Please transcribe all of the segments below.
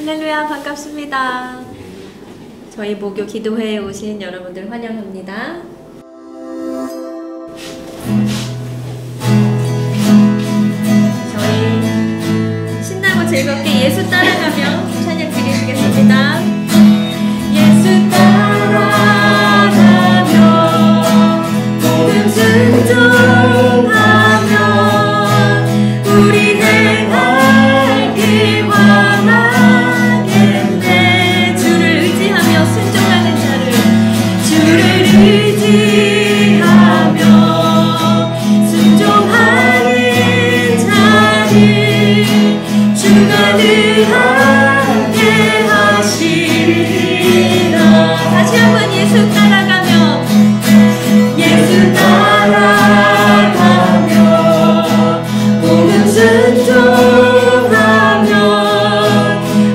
할렐루야, 반갑습니다. 저희 목요 기도회에 오신 여러분들 환영합니다. 저희 신나고 즐겁게 예수 따라가며 찬양 드리시겠습니다. 예수 따라가며 복음 순종하며 우리 행할 길 원하겠네. 주를 의지하며 순종하는 자를, 주를 의지하며 순종하는 자를 주가 늘 함께 하시리라. 다시 한번 예수 따라가며 예수 따라가며 복음 순종하며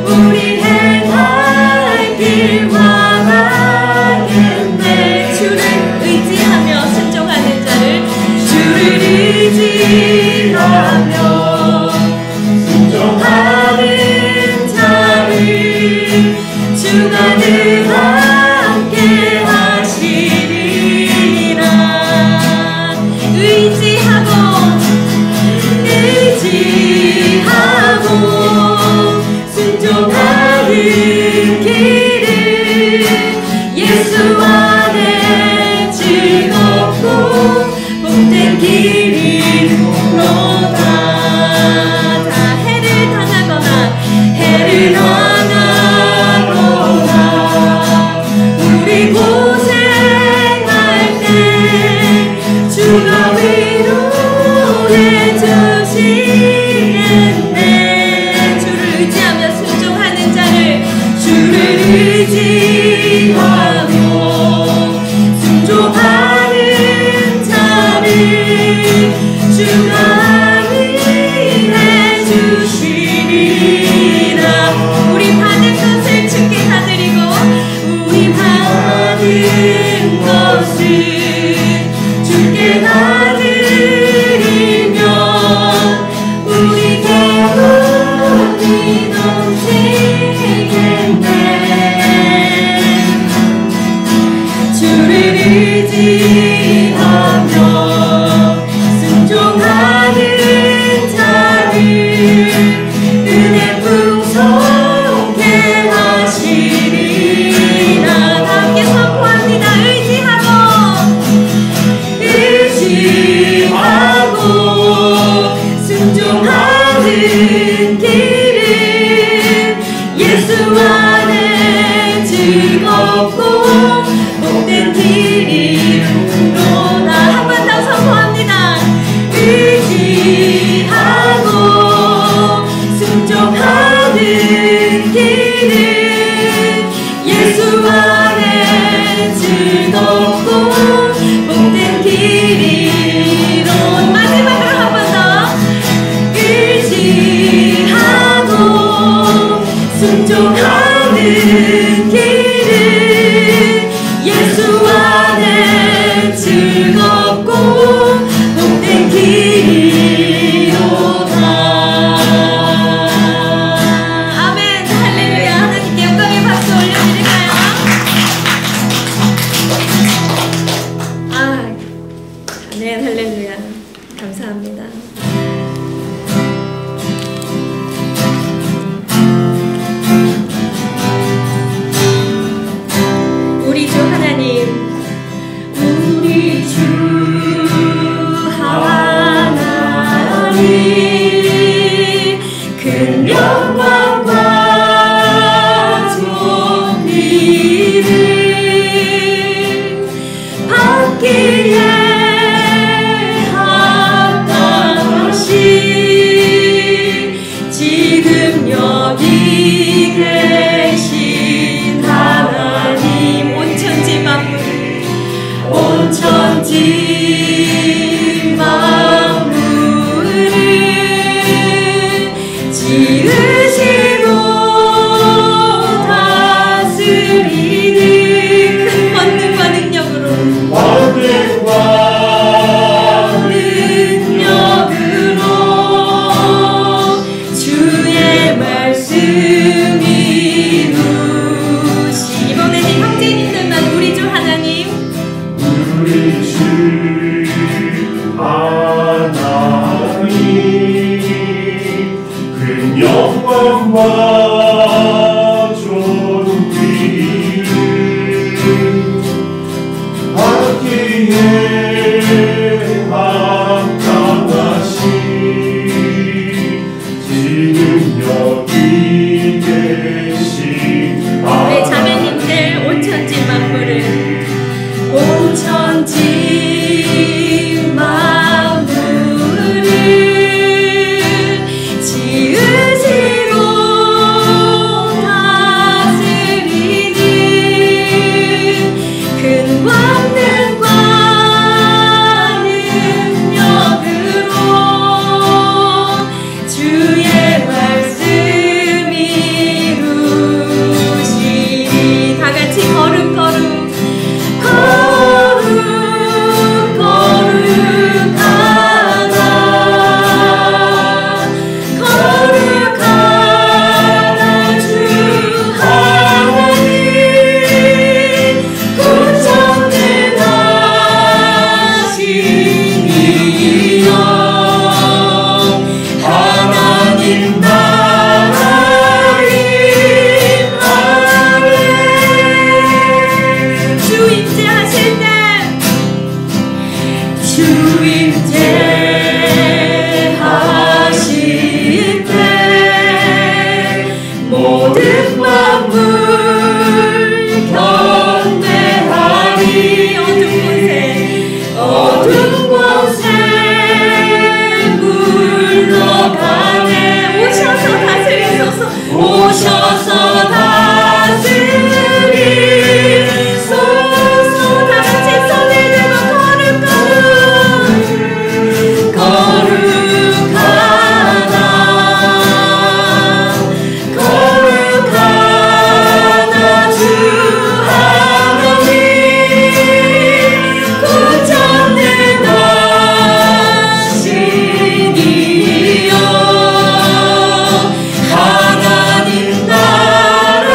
우리 행할 길 원하겠네. 주를 의지하며 순종하는 자를, 주를 의지하며 순종하는 자를 주가 늘 함께 하시리라. 의지하고 순종하는 길을 예수 안에 즐겁고 복된 길이로다. 다 해를 당하거나 우리 고생할 때 주가 위로해 주시겠네. 주를 의지하며 순종하는 자를, 주를 의지하며 순종하는 자를 주가 위로해 주시리라. 우리 받은 것을 주께 다 드리고, 우리 받은 것을 주께 다 드리면 우리 기쁨이 넘치겠네. 주를 의지하며 순종하는 자를 은혜 풍성케 하시리라. 다 함께 선포합니다. 의지하고 순종하는 길은 예수 안에 즐겁고 복된 길이로다. 한 번 더 선포합니다. 의지하고 순종하는 길은 예수 안에 즐겁고 복된 길이로. 마지막으로 한 번 더. 의지하고 순종하는 길은 예수 안에 즐겁고 복된 길이로다. 아멘. 할렐루야. 하나님께 영광의 박수 올려드릴까요? 아멘. 할렐루야. 감사합니다. 우리 주 하나님, 우리 주 하나님, 큰 영광과 존귀를 받기에 합당하시 지금 여기 계신 하나님, 온천지 만물을 지으시고 다스리는 큰 권능과 능력으로 주의 말씀이 우리 자매님들 온천지 만물을 온천지 만물을 지으시고 다스리는 큰 권능과 능력으로 주의 말씀 이루시리. 다같이 거룩거룩 주임제하실 때 모든 만물 경배하리. 어둠 곳에 물러가네. 오셔서 다스리소서. 오셔서 다스리소서. 다같이 손을 들고 거룩하다 주 하나님 구전능하시니여. 하나님 나라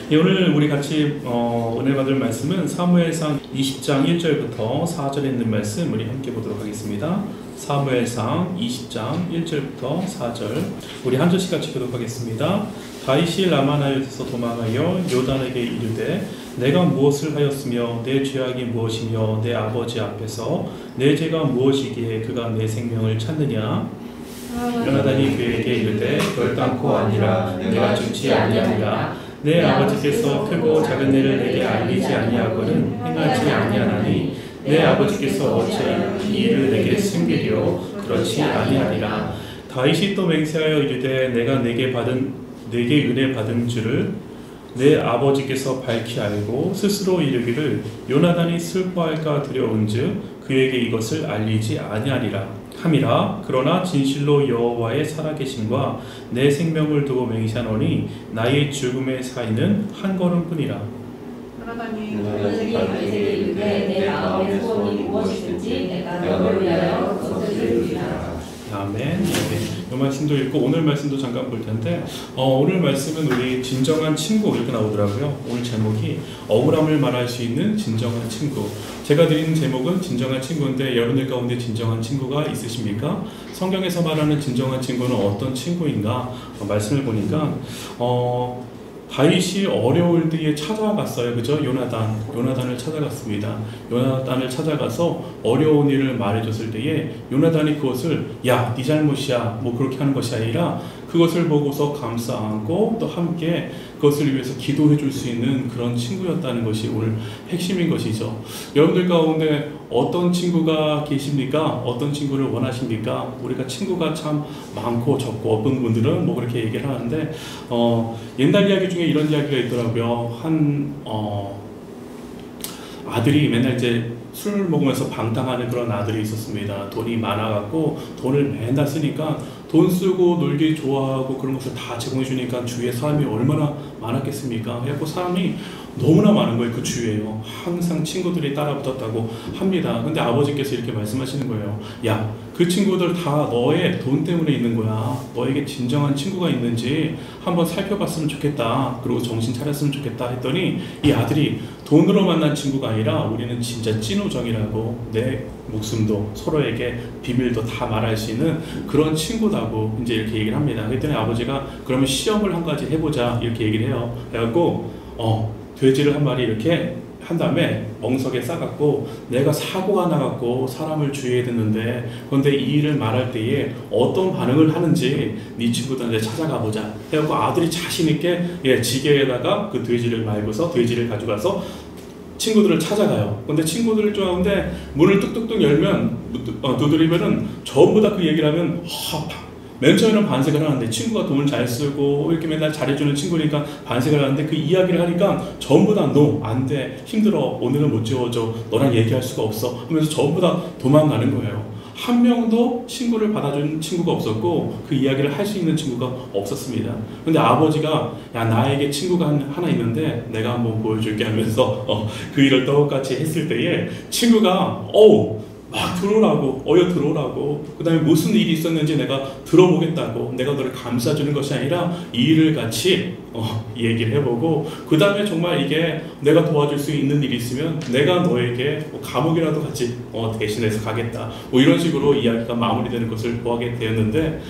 예, 오늘 우리 같이 은혜 받을 말씀은 사무엘상 20장 1절부터 4절에 있는 말씀 우리 함께 보도록 하겠습니다. 사무엘상 20장 1절부터 4절 우리 한 절씩 같이 교독하겠습니다. 다윗이 라마나요에서 도망하여 요단에게 이르되 내가 무엇을 하였으며 내 죄악이 무엇이며 내 아버지 앞에서 내 죄가 무엇이기에 그가 내 생명을 찾느냐. 요나단이 그에게 이르되 결단코 아니라 내가 죽지 아니하니라. 내 아버지께서 크고 작은 일을 내게 알리지 아니하고는 행하지 아니하나니 내 아버지께서 어찌 이 일을 내게 숨기리요 그렇지 아니하리라. 다윗이 또 맹세하여 이르되 내가 내게 은혜 받은 줄을 내 아버지께서 밝히 알고 스스로 이르기를 요나단이 슬퍼할까 두려운즉 그에게 이것을 알리지 아니하리라 함이라. 그러나 진실로 여호와의 살아계심과 내 생명을 두고 맹세하노니 나의 죽음의 사이는 한 걸음뿐이라. 요나단이 그에게 이르되 내 마음의 소원이 무엇이든지 내가 너를 위하여 그것을 이루리라. 아멘. 이 말씀도 읽고 오늘 말씀도 잠깐 볼 텐데 오늘 말씀은 우리 진정한 친구 이렇게 나오더라고요. 오늘 제목이 억울함을 말할 수 있는 진정한 친구. 제가 드리는 제목은 진정한 친구인데 여러분들 가운데 진정한 친구가 있으십니까? 성경에서 말하는 진정한 친구는 어떤 친구인가? 말씀을 보니까 다윗이 어려울 때에 찾아갔어요. 그죠? 요나단을 찾아갔습니다. 요나단을 찾아가서 어려운 일을 말해줬을 때에 요나단이 그것을 야, 네 잘못이야 뭐 그렇게 하는 것이 아니라 그것을 보고서 감싸 안고 또 함께 그것을 위해서 기도해 줄 수 있는 그런 친구였다는 것이 오늘 핵심인 것이죠. 여러분들 가운데 어떤 친구가 계십니까? 어떤 친구를 원하십니까? 우리가 친구가 참 많고 적고 어떤 분들은 뭐 그렇게 얘기를 하는데 옛날 이야기 중에 이런 이야기가 있더라고요. 아들이 맨날 이제 술 먹으면서 방탕하는 그런 아들이 있었습니다. 돈이 많아갖고 돈을 맨날 쓰니까 돈 쓰고 놀기 좋아하고 그런 것을 다 제공해 주니까 주위에 사람이 얼마나 많았겠습니까? 그래서 사람이 너무나 많은 거예요. 그 주위에요. 항상 친구들이 따라붙었다고 합니다. 근데 아버지께서 이렇게 말씀하시는 거예요. 야, 그 친구들 다 너의 돈 때문에 있는 거야. 너에게 진정한 친구가 있는지 한번 살펴봤으면 좋겠다. 그리고 정신 차렸으면 좋겠다 했더니 이 아들이 돈으로 만난 친구가 아니라 우리는 진짜 찐우정이라고 내 목숨도 서로에게 비밀도 다 말할 수 있는 그런 친구다고 이제 이렇게 얘기를 합니다. 그랬더니 아버지가 그러면 시험을 한 가지 해보자 이렇게 얘기를 해요. 그래갖고 돼지를 한 마리 이렇게 한 다음에 멍석에 싸갖고 내가 사고가 나갖고 사람을 주의해야 되는데 그런데 이 일을 말할 때에 어떤 반응을 하는지 네 친구들한테 찾아가 보자. 그래갖고 아들이 자신 있게 지게에다가 그 돼지를 말고서 돼지를 가져가서 친구들을 찾아가요. 근데 친구들 좋아하는데 문을 뚝뚝뚝 열면 두드리면은 전부 다 그 얘기를 하면 맨 처음에는 반색을 하는데 친구가 돈을 잘 쓰고 이렇게 맨날 잘해주는 친구니까 반색을 하는데 그 이야기를 하니까 전부 다 너 안 돼 힘들어 오늘은 못 지워줘 너랑 얘기할 수가 없어 하면서 전부 다 도망가는 거예요. 한 명도 친구를 받아주는 친구가 없었고 그 이야기를 할 수 있는 친구가 없었습니다. 근데 아버지가 야 나에게 친구가 하나 있는데 내가 한번 보여줄게 하면서 그 일을 똑같이 했을 때에 친구가 막 들어오라고 들어오라고 그 다음에 무슨 일이 있었는지 내가 들어보겠다고 내가 너를 감싸주는 것이 아니라 이 일을 같이 얘기를 해보고 그 다음에 정말 이게 내가 도와줄 수 있는 일이 있으면 내가 너에게 감옥이라도 같이 대신해서 가겠다 뭐 이런 식으로 이야기가 마무리되는 것을 보게 되었는데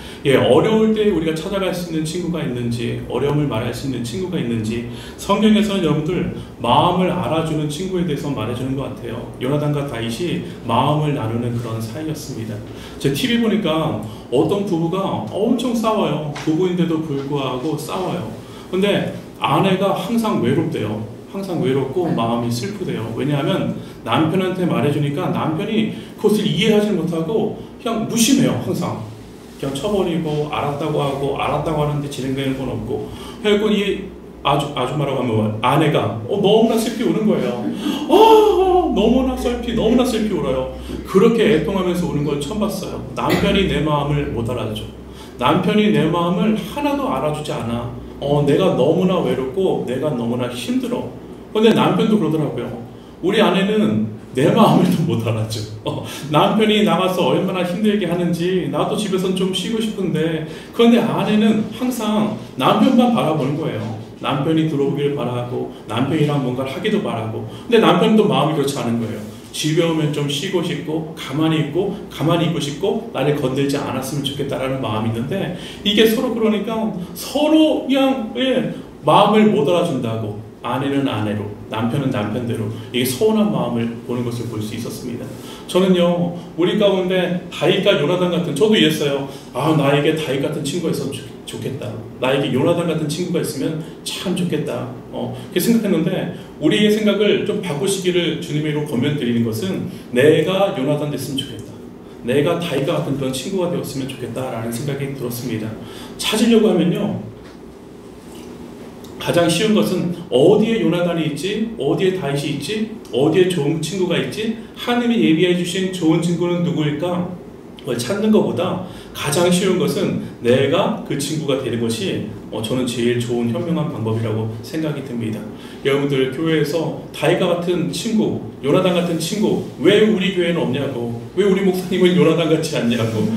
어려울 때 우리가 찾아갈 수 있는 친구가 있는지 어려움을 말할 수 있는 친구가 있는지 성경에서는 여러분들 마음을 알아주는 친구에 대해서 말해주는 것 같아요. 요나단과 다윗이 마음을 나누는 그런 사이였습니다. 제 TV 보니까 어떤 부부가 엄청 싸워요. 부부인데도 불구하고 싸워요. 근데 아내가 항상 외롭대요. 항상 외롭고 마음이 슬프대요. 왜냐하면 남편한테 말해주니까 남편이 그것을 이해하지 못하고 그냥 무심해요. 항상 그냥 쳐버리고 알았다고 하고 알았다고 하는데 진행되는 건 없고 그래서 이 아줌마라고 하면 아내가 너무나 슬피 우는 거예요. 너무나 슬피 울어요. 그렇게 애통하면서 우는 걸 처음 봤어요. 남편이 내 마음을 못 알아줘. 남편이 내 마음을 하나도 알아주지 않아. 내가 너무나 외롭고 내가 너무나 힘들어. 근데 남편도 그러더라고요. 우리 아내는 내 마음을 또 못 알아줘. 남편이 나가서 얼마나 힘들게 하는지 나도 집에선 좀 쉬고 싶은데 그런데 아내는 항상 남편만 바라보는 거예요. 남편이 들어오기를 바라고 남편이랑 뭔가를 하기도 바라고 근데 남편도 마음이 그렇지 않은 거예요. 집에 오면 좀 쉬고 싶고 가만히 있고 싶고 나를 건들지 않았으면 좋겠다라는 마음이 있는데 이게 서로 그러니까 서로 그냥 마음을 못 알아준다고 아내는 아내로 남편은 남편대로 이게 서운한 마음을 보는 것을 볼 수 있었습니다. 저는요 우리 가운데 다윗과 요나단 같은 저도 이랬어요. 나에게 다윗 같은 친구가 있어서 좋겠다. 나에게 요나단 같은 친구가 있으면 참 좋겠다. 그렇게 생각했는데 우리의 생각을 좀 바꾸시기를 주님으로 권면드리는 것은 내가 요나단 됐으면 좋겠다. 내가 다윗과 같은 그런 친구가 되었으면 좋겠다라는 생각이 들었습니다. 찾으려고 하면요 가장 쉬운 것은 어디에 요나단이 있지? 어디에 다윗이 있지? 어디에 좋은 친구가 있지? 하나님이 예비해 주신 좋은 친구는 누구일까? 그걸 찾는 것보다 가장 쉬운 것은 내가 그 친구가 되는 것이 저는 제일 좋은 현명한 방법이라고 생각이 듭니다. 여러분들 교회에서 다윗과 같은 친구, 요나단 같은 친구 왜 우리 교회는 없냐고, 왜 우리 목사님은 요나단 같지 않냐고,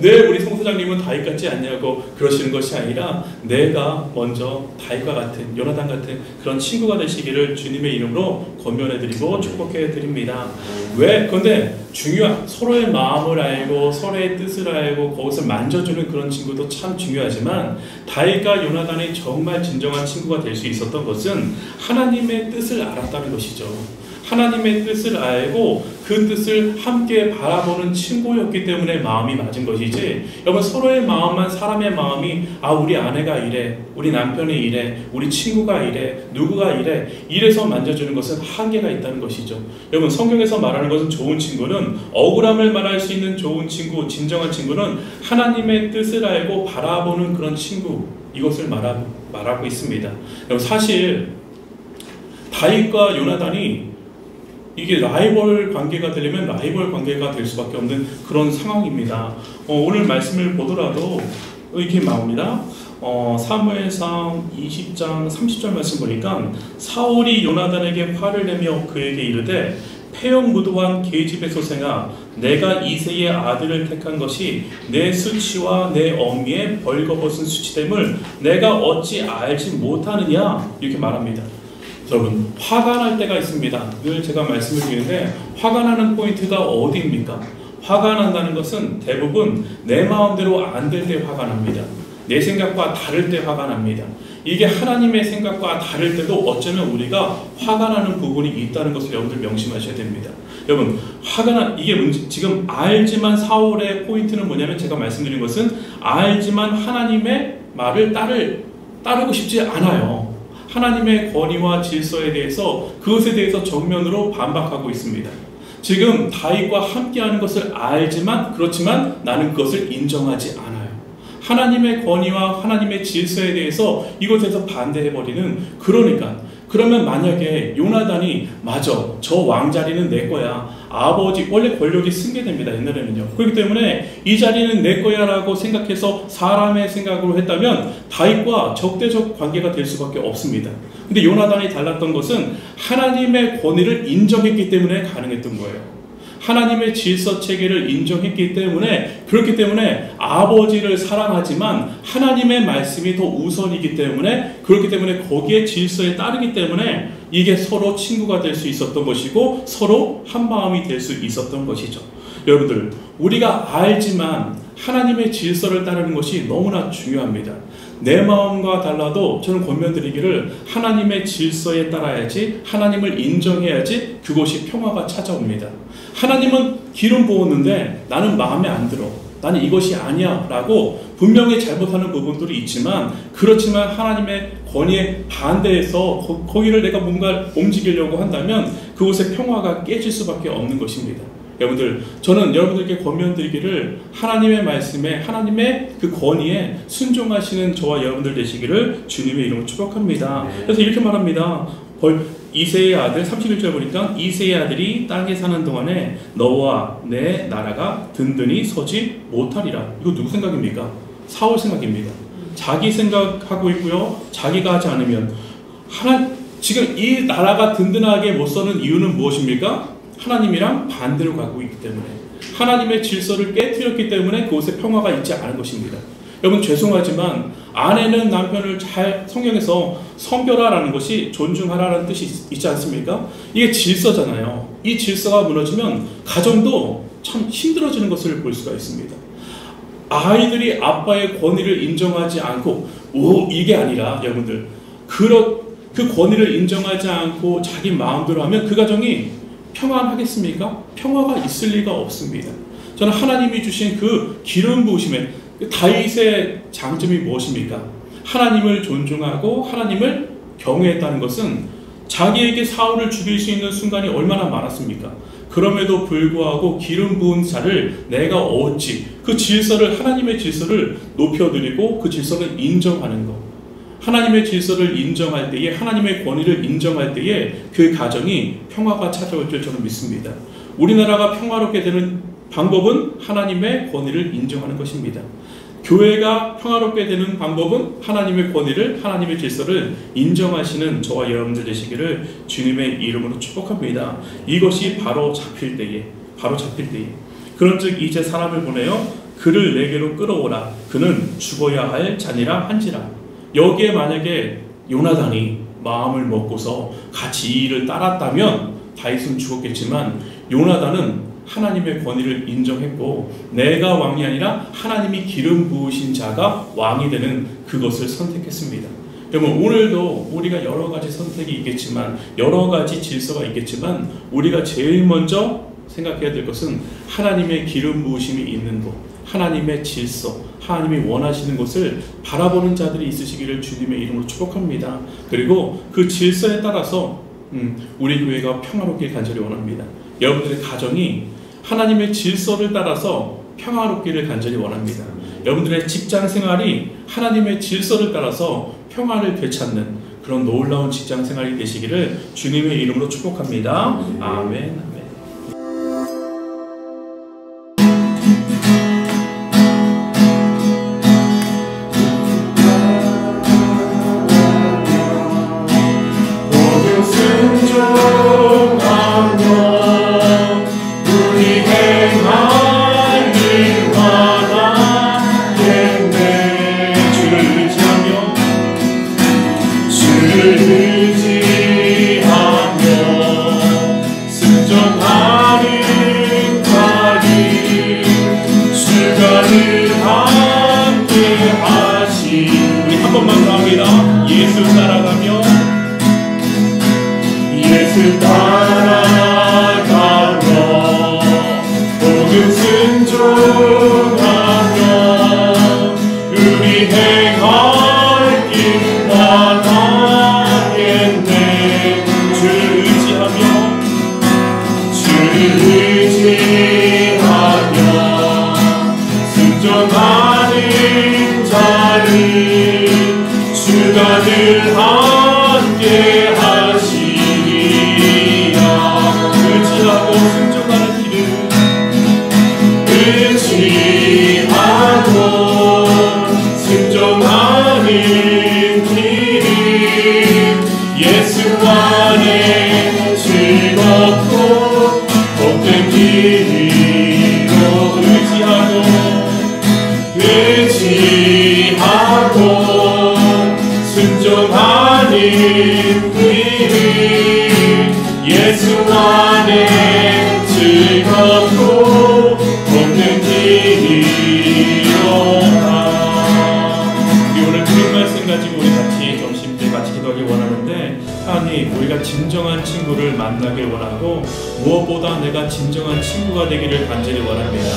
왜 우리 성소장님은 다윗 같지 않냐고 그러시는 것이 아니라 내가 먼저 다윗과 같은 요나단 같은 그런 친구가 되시기를 주님의 이름으로 권면해드리고 축복해드립니다. 왜? 그런데 중요한 서로의 마음을 알고 서로의 뜻을 알고 그것을 만져주는 그런 친구도 참 중요하지만 다윗과 요나단이 정말 진정한 친구가 될 수 있었던 것은 하나님의 뜻을 알았다는 것이죠. 하나님의 뜻을 알고 그 뜻을 함께 바라보는 친구였기 때문에 마음이 맞은 것이지 여러분 서로의 마음만 사람의 마음이 우리 아내가 이래 우리 남편이 이래 우리 친구가 이래 누구가 이래 이래서 만져주는 것은 한계가 있다는 것이죠. 여러분 성경에서 말하는 것은 좋은 친구는 억울함을 말할 수 있는 좋은 친구 진정한 친구는 하나님의 뜻을 알고 바라보는 그런 친구 이것을 말하고 있습니다. 여러분 사실 다윗과 요나단이 이게 라이벌 관계가 되려면 라이벌 관계가 될 수밖에 없는 그런 상황입니다. 오늘 말씀을 보더라도 이렇게 나옵니다. 사무엘상 20장 30절 말씀 보니까 사울이 요나단에게 화를 내며 그에게 이르되 폐역무도한 계집의 소생아 내가 이새의 아들을 택한 것이 내 수치와 내 어미의 벌거벗은 수치됨을 내가 어찌 알지 못하느냐 이렇게 말합니다. 여러분 화가 날 때가 있습니다. 늘 제가 말씀을 드리는데 화가 나는 포인트가 어디입니까? 화가 난다는 것은 대부분 내 마음대로 안 될 때 화가 납니다. 내 생각과 다를 때 화가 납니다. 이게 하나님의 생각과 다를 때도 어쩌면 우리가 화가 나는 부분이 있다는 것을 여러분들 명심하셔야 됩니다. 여러분 이게 지금 알지만 사울의 포인트는 뭐냐면 제가 말씀드린 것은 알지만 하나님의 말을 따르고 싶지 않아요. 하나님의 권위와 질서에 대해서 그것에 대해서 정면으로 반박하고 있습니다. 지금 다윗과 함께하는 것을 알지만 그렇지만 나는 그것을 인정하지 않아요. 하나님의 권위와 하나님의 질서에 대해서 이것에서 반대해버리는 그러면 만약에 요나단이 맞아 저 왕자리는 내 거야 아버지 원래 권력이 승계됩니다 옛날에는요. 그렇기 때문에 이 자리는 내 거야 라고 생각해서 사람의 생각으로 했다면 다윗과 적대적 관계가 될 수밖에 없습니다. 근데 요나단이 달랐던 것은 하나님의 권위를 인정했기 때문에 가능했던 거예요. 하나님의 질서 체계를 인정했기 때문에 그렇기 때문에 아버지를 사랑하지만 하나님의 말씀이 더 우선이기 때문에 그렇기 때문에 거기에 질서에 따르기 때문에 이게 서로 친구가 될 수 있었던 것이고 서로 한마음이 될 수 있었던 것이죠. 여러분들 우리가 알지만 하나님의 질서를 따르는 것이 너무나 중요합니다. 내 마음과 달라도 저는 권면드리기를 하나님의 질서에 따라야지 하나님을 인정해야지 그것이 평화가 찾아옵니다. 하나님은 기름 부었는데 나는 마음에 안 들어. 나는 이것이 아니야 라고 분명히 잘못하는 부분들이 있지만 그렇지만 하나님의 권위에 반대해서 거기를 내가 뭔가 움직이려고 한다면 그곳의 평화가 깨질 수밖에 없는 것입니다. 여러분들 저는 여러분들께 권면드리기를 하나님의 말씀에 하나님의 그 권위에 순종하시는 저와 여러분들 되시기를 주님의 이름으로 축복합니다. 그래서 이렇게 말합니다. 이새의 아들 31절 보니까 이새의 아들이 땅에 사는 동안에 너와 내 나라가 든든히 서지 못하리라. 이거 누구 생각입니까? 사울 생각입니다. 자기 생각하고 있고요. 자기가 하지 않으면 지금 이 나라가 든든하게 못 서는 이유는 무엇입니까? 하나님이랑 반대로 가고 있기 때문에 하나님의 질서를 깨뜨렸기 때문에 그곳에 평화가 있지 않은 것입니다. 여러분 죄송하지만 아내는 남편을 잘 성경에서 섬겨라라는 것이 존중하라는 뜻이 있지 않습니까? 이게 질서잖아요. 이 질서가 무너지면 가정도 참 힘들어지는 것을 볼 수가 있습니다. 아이들이 아빠의 권위를 인정하지 않고 이게 아니라 여러분들 그 권위를 인정하지 않고 자기 마음대로 하면 그 가정이 평안하겠습니까? 평화가 있을 리가 없습니다. 저는 하나님이 주신 그 기름 부으심의 다윗의 장점이 무엇입니까? 하나님을 존중하고 하나님을 경외했다는 것은 자기에게 사울을 죽일 수 있는 순간이 얼마나 많았습니까? 그럼에도 불구하고 기름 부은 자를 내가 얻지, 그 질서를, 하나님의 질서를 높여드리고 그 질서를 인정하는 것. 하나님의 질서를 인정할 때에, 하나님의 권위를 인정할 때에 그 가정이 평화가 찾아올 줄 저는 믿습니다. 우리나라가 평화롭게 되는 방법은 하나님의 권위를 인정하는 것입니다. 교회가 평화롭게 되는 방법은 하나님의 권위를, 하나님의 질서를 인정하시는 저와 여러분들 되시기를 주님의 이름으로 축복합니다. 이것이 바로 잡힐 때에 그런즉 이제 사람을 보내어 그를 내게로 끌어오라. 그는 죽어야 할 자니라 한지라. 여기에 만약에 요나단이 마음을 먹고서 같이 이 일을 따랐다면 다윗은 죽었겠지만 요나단은 하나님의 권위를 인정했고 내가 왕이 아니라 하나님이 기름 부으신 자가 왕이 되는 그것을 선택했습니다. 여러분 오늘도 우리가 여러 가지 선택이 있겠지만 여러 가지 질서가 있겠지만 우리가 제일 먼저 생각해야 될 것은 하나님의 기름 부으심이 있는 곳, 하나님의 질서, 하나님이 원하시는 것을 바라보는 자들이 있으시기를 주님의 이름으로 축복합니다. 그리고 그 질서에 따라서 우리 교회가 평화롭게 간절히 원합니다. 여러분들의 가정이 하나님의 질서를 따라서 평화롭기를 간절히 원합니다. 여러분들의 직장 생활이 하나님의 질서를 따라서 평화를 되찾는 그런 놀라운 직장 생활이 되시기를 주님의 이름으로 축복합니다. 아멘. 진정한 친구를 만나길 원하고 무엇보다 내가 진정한 친구가 되기를 간절히 원합니다.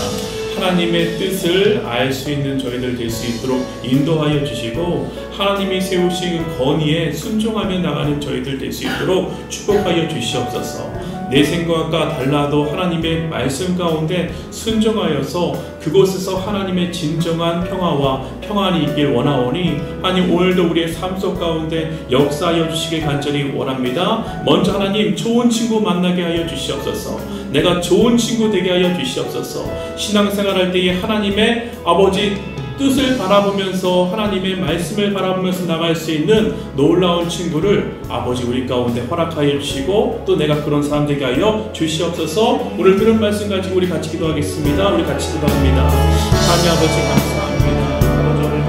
하나님의 뜻을 알 수 있는 저희들 될 수 있도록 인도하여 주시고 하나님이 세우신 건의에 순종하며 나가는 저희들 될 수 있도록 축복하여 주시옵소서. 내 생각과 달라도 하나님의 말씀 가운데 순종하여서 그곳에서 하나님의 진정한 평화와 평안이 있길 원하오니 하나님 오늘도 우리의 삶 속 가운데 역사하여 주시길 간절히 원합니다. 먼저 하나님 좋은 친구 만나게 하여 주시옵소서. 내가 좋은 친구 되게 하여 주시옵소서. 신앙생활할 때에 하나님의 아버지 뜻을 바라보면서 하나님의 말씀을 바라보면서 나갈 수 있는 놀라운 친구를 아버지 우리 가운데 허락하여 주시고 또 내가 그런 사람 되게 하여 주시옵소서. 오늘 들은 말씀 가지고 우리 같이 기도하겠습니다. 우리 같이 기도합니다. 하나님 아버지 감사합니다. 아버지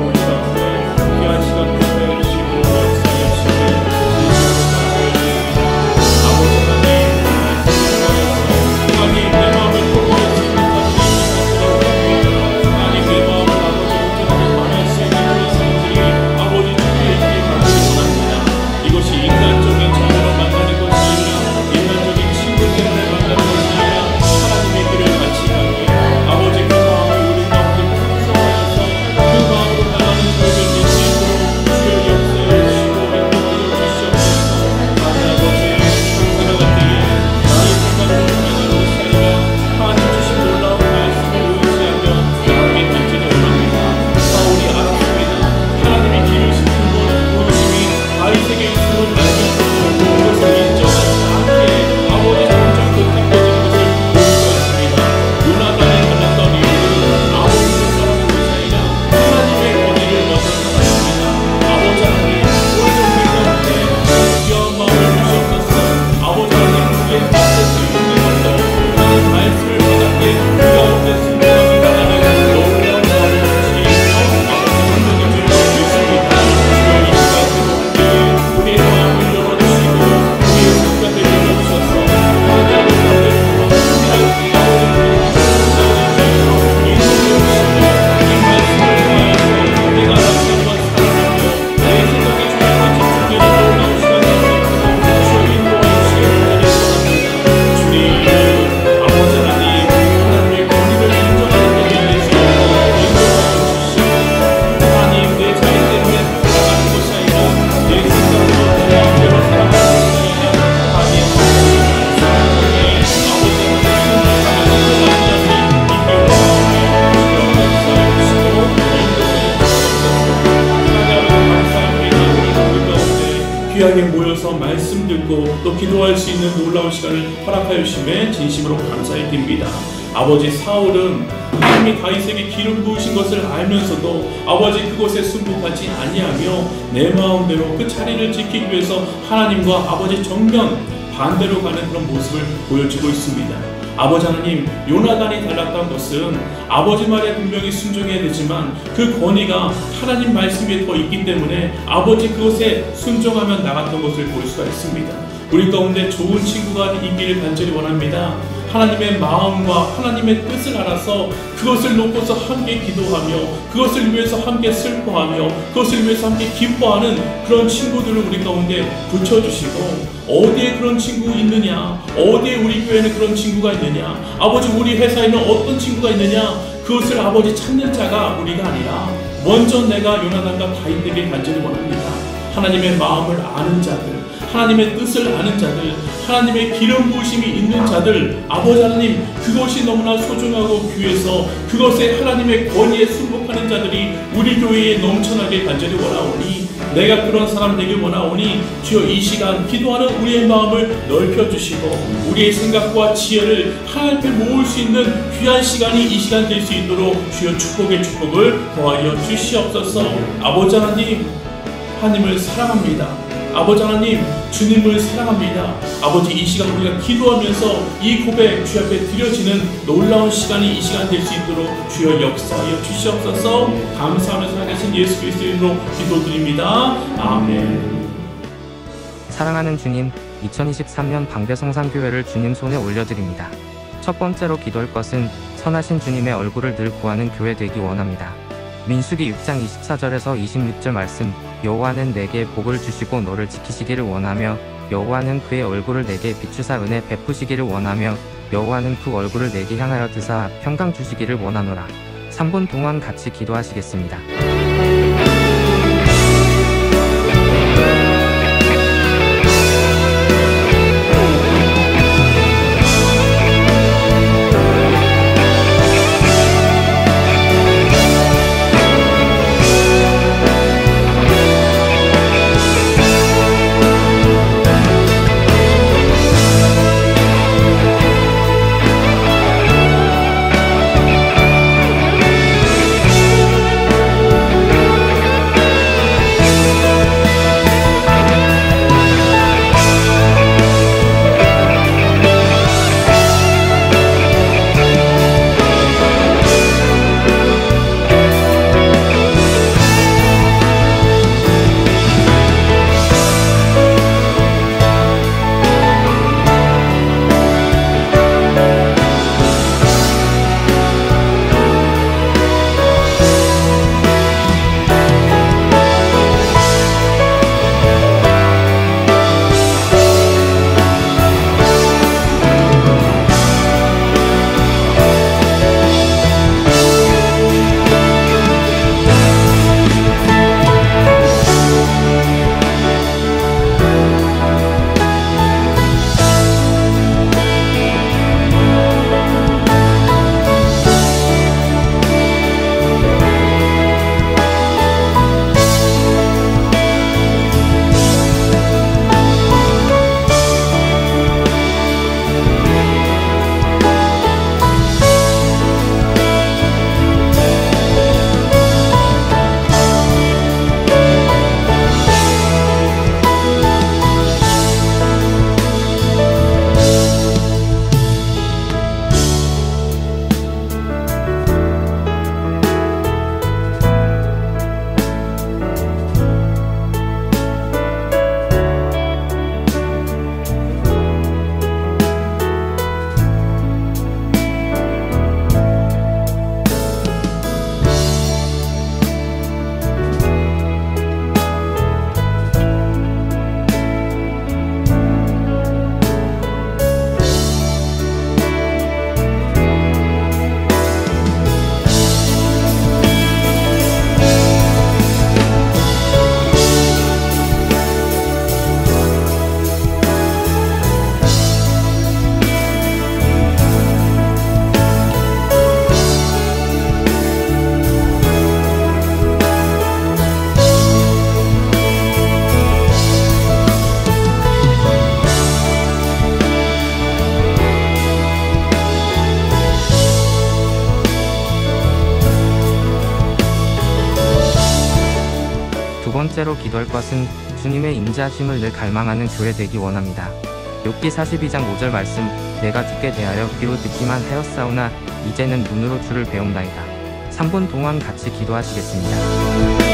또 기도할 수 있는 놀라운 시간을 허락하여 주심에 진심으로 감사히 드립니다. 아버지, 사울은 하나님이 다윗에게 기름 부으신 것을 알면서도 아버지 그곳에 순복하지 아니하며 내 마음대로 그 자리를 지키기 위해서 하나님과 아버지 정면 반대로 가는 그런 모습을 보여주고 있습니다. 아버지 하나님, 요나단이 달랐던 것은 아버지 말에 분명히 순종해야 되지만 그 권위가 하나님 말씀에 더 있기 때문에 아버지 그것에 순종하며 나갔던 것을 볼 수가 있습니다. 우리 가운데 좋은 친구가 있기를 간절히 원합니다. 하나님의 마음과 하나님의 뜻을 알아서 그것을 놓고서 함께 기도하며 그것을 위해서 함께 슬퍼하며 그것을 위해서 함께 기뻐하는 그런 친구들을 우리 가운데 붙여주시고, 어디에 그런 친구 있느냐, 어디에 우리 교회에는 그런 친구가 있느냐, 아버지 우리 회사에는 어떤 친구가 있느냐, 그것을 아버지 찾는 자가 우리가 아니라 먼저 내가 요나단과 다윗에게 간절히 원합니다. 하나님의 마음을 아는 자들, 하나님의 뜻을 아는 자들, 하나님의 기름 부으심이 있는 자들, 아버지 하나님, 그것이 너무나 소중하고 귀해서 그것에 하나님의 권위에 순복하는 자들이 우리 교회에 넘쳐나게 간절히 원하오니, 내가 그런 사람 되길 원하오니 주여 이 시간 기도하는 우리의 마음을 넓혀주시고 우리의 생각과 지혜를 하나님께 모을 수 있는 귀한 시간이 이 시간 될 수 있도록 주여 축복의 축복을 더하여 주시옵소서. 아버지 하나님을 사랑합니다. 아버지 하나님, 주님을 사랑합니다. 아버지, 이 시간 우리가 기도하면서 이 고백 주 앞에 드려지는 놀라운 시간이 이 시간 될 수 있도록 주여 역사하여 주시옵소서. 감사하며 살아계신 예수 그리스도의 이름으로 기도드립니다. 아멘. 사랑하는 주님, 2023년 방배성산교회를 주님 손에 올려드립니다. 첫 번째로 기도할 것은 선하신 주님의 얼굴을 늘 구하는 교회 되기 원합니다. 민수기 6장 24절에서 26절 말씀, 여호와는 내게 복을 주시고 너를 지키시기를 원하며 여호와는 그의 얼굴을 내게 비추사 은혜 베푸시기를 원하며 여호와는 그 얼굴을 내게 향하여 드사 평강 주시기를 원하노라. 3분 동안 같이 기도하시겠습니다. 번째로 기도할 것은 주님의 임재하심을 늘 갈망하는 교회 되기 원합니다. 욥기 42장 5절 말씀, 내가 듣게 대하여 귀로 듣기만 하였사오나 이제는 눈으로 주를 배움나이다. 3분 동안 같이 기도하시겠습니다.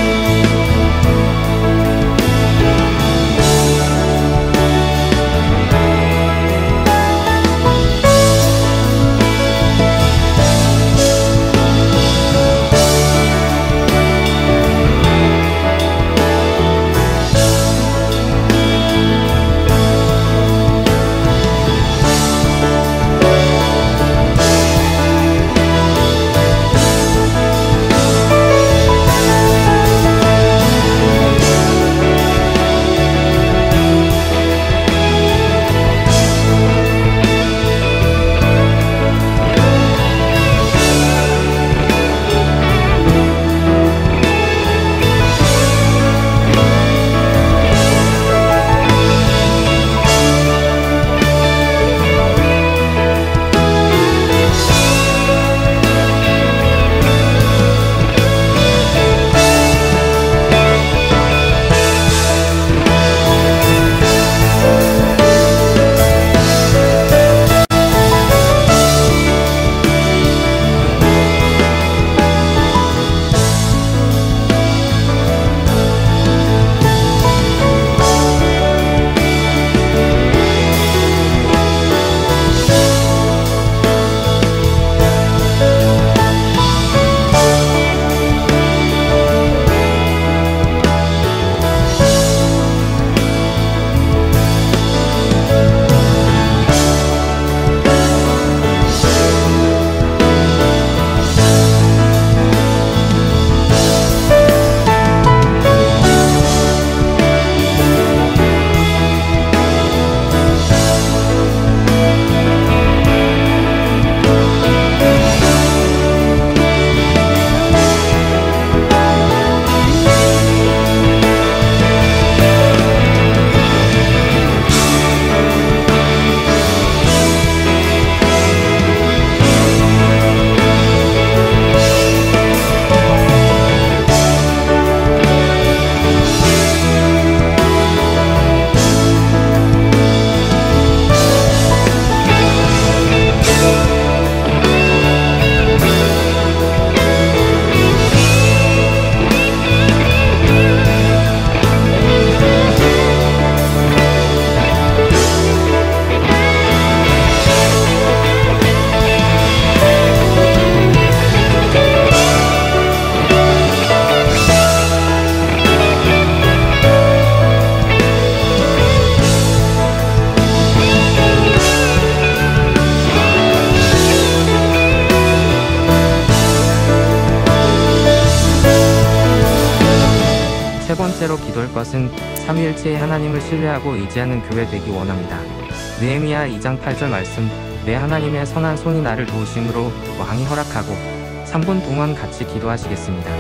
세 번째로 기도할 것은 삼위일체의 하나님을 신뢰하고 의지하는 교회 되기 원합니다. 느헤미야 2장 8절 말씀, 내 하나님의 선한 손이 나를 도우심으로 왕이 허락하고. 3분 동안 같이 기도하시겠습니다.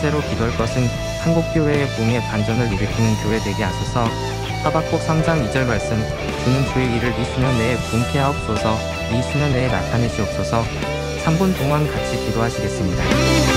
번째로 기도할 것은 한국교회의 붕의 반전을 일으키는 교회 되게 하소서. 하박국 3장 2절 말씀. 주는 주의 일을 이 수년 내에 붕케 하옵소서. 이 수년 내에 나타내시옵소서. 3분 동안 같이 기도하시겠습니다.